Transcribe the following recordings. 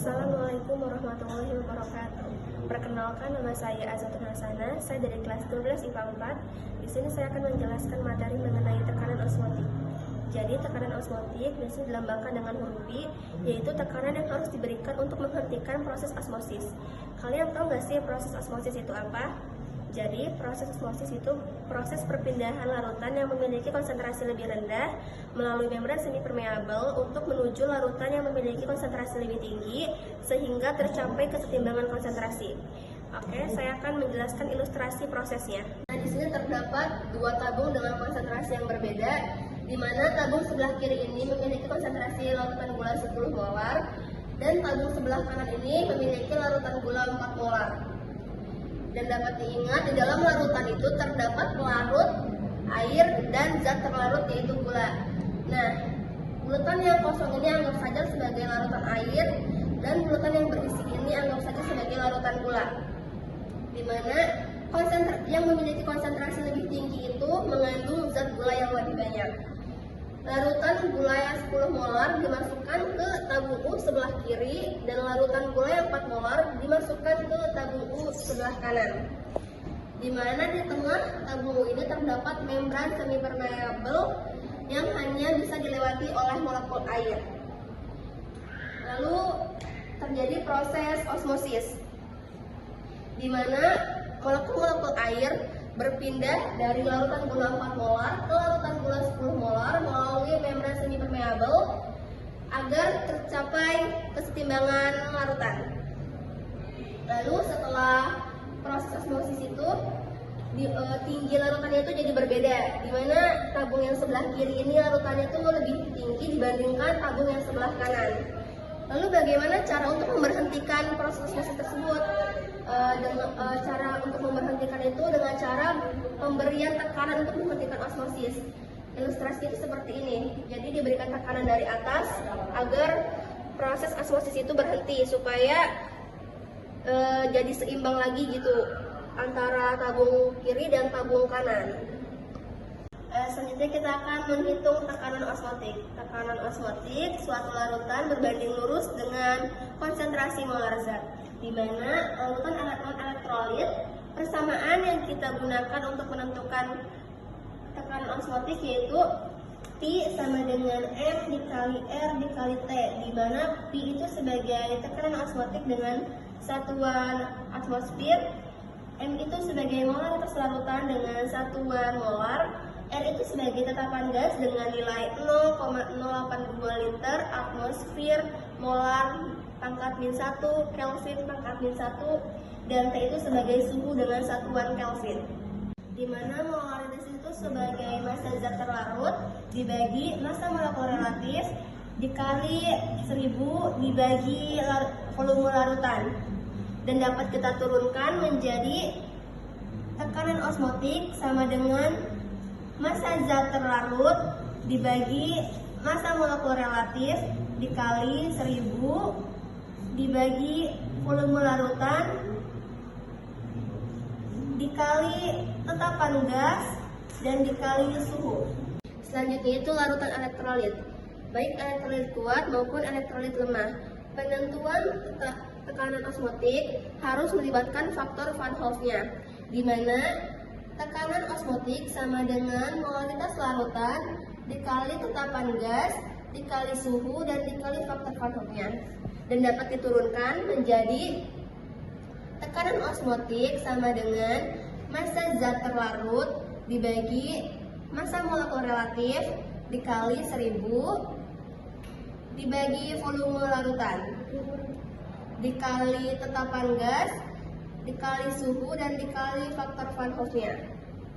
Assalamualaikum warahmatullahi wabarakatuh. Perkenalkan, nama saya Azatun Hasanah. Saya dari kelas 12 IPA 4. Di sini saya akan menjelaskan materi mengenai tekanan osmotik. Jadi, tekanan osmotik biasanya dilambangkan dengan huruf B, yaitu tekanan yang harus diberikan untuk menghentikan proses osmosis. Kalian tahu nggak sih proses osmosis itu apa? Jadi, proses osmosis itu proses perpindahan larutan yang memiliki konsentrasi lebih rendah melalui membran semi permeabel untuk menuju larutan yang memiliki konsentrasi lebih tinggi sehingga tercapai kesetimbangan konsentrasi. Oke, saya akan menjelaskan ilustrasi prosesnya. Nah, di sini terdapat dua tabung dengan konsentrasi yang berbeda, di mana tabung sebelah kiri ini memiliki konsentrasi larutan gula 10 molar dan tabung sebelah kanan ini memiliki larutan gula 4 molar. Dan dapat diingat, di dalam larutan itu terdapat pelarut, air, dan zat terlarut yaitu gula. Nah, bulatan yang kosong ini anggap saja sebagai larutan air, dan bulatan yang berisi ini anggap saja sebagai larutan gula. Di mana yang memiliki konsentrasi lebih tinggi itu mengandung zat gula yang lebih banyak. Larutan gula yang 10 molar dimasukkan ke tabung U sebelah kiri dan larutan gula yang 4 molar dimasukkan ke tabung U sebelah kanan. Di mana di tengah tabung U ini terdapat membran semi permeabel yang hanya bisa dilewati oleh molekul air. Lalu terjadi proses osmosis, di mana molekul-molekul air berpindah dari larutan gula 4 molar ke larutan gula 10 molar melalui membran semi permeabel agar tercapai kesetimbangan larutan. Lalu setelah proses osmosis itu tinggi larutannya itu jadi berbeda, di mana tabung yang sebelah kiri ini larutannya itu lebih tinggi dibandingkan tabung yang sebelah kanan. Lalu bagaimana cara untuk memberhentikan proses osmosis tersebut? Cara untuk memberhentikan itu dengan cara pemberian tekanan untuk menghentikan osmosis. Ilustrasi itu seperti ini. Jadi diberikan tekanan dari atas agar proses osmosis itu berhenti supaya jadi seimbang lagi gitu antara tabung kiri dan tabung kanan. Selanjutnya kita akan menghitung tekanan osmotik. Tekanan osmotik suatu larutan berbanding lurus dengan konsentrasi molar zat, di mana larutan elektron elektrolit persamaan yang kita gunakan untuk menentukan tekanan osmotik yaitu P sama dengan M dikali R dikali T, di mana P itu sebagai tekanan osmotik dengan satuan atmosfer, M itu sebagai molaritas larutan dengan satuan molar, R itu sebagai tetapan gas dengan nilai 0,082 liter atmosfer molar pangkat min 1 Kelvin pangkat min 1, dan T itu sebagai suhu dengan satuan Kelvin. Di mana molaritas itu sebagai massa zat terlarut dibagi massa molekul relatif dikali 1000 dibagi volume larutan, dan dapat kita turunkan menjadi tekanan osmotik sama dengan massa zat terlarut dibagi massa molekul relatif dikali 1000 dibagi volume larutan dikali tetapan gas dan dikali suhu. Selanjutnya itu larutan elektrolit, baik elektrolit kuat maupun elektrolit lemah. Penentuan tekanan osmotik harus melibatkan faktor Van Hoff-nya, di mana tekanan osmotik sama dengan molaritas larutan dikali tetapan gas dikali suhu dan dikali faktor Van Hoff-nya, dan dapat diturunkan menjadi tekanan osmotik sama dengan massa zat terlarut dibagi massa molekul relatif dikali 1000 dibagi volume larutan dikali tetapan gas dikali suhu dan dikali faktor Van Hoff-nya.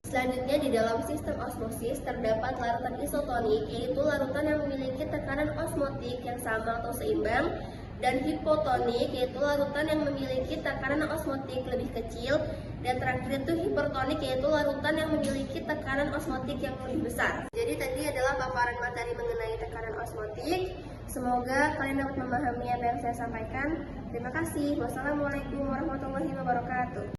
Selanjutnya, di dalam sistem osmosis terdapat larutan isotonik, yaitu larutan yang memiliki tekanan osmotik yang sama atau seimbang, dan hipotonik, yaitu larutan yang memiliki tekanan osmotik lebih kecil, dan terakhir itu hipertonik, yaitu larutan yang memiliki tekanan osmotik yang lebih besar. Jadi tadi adalah paparan materi mengenai tekanan osmotik. Semoga kalian dapat memahami apa yang saya sampaikan. Terima kasih. Wassalamualaikum warahmatullahi wabarakatuh.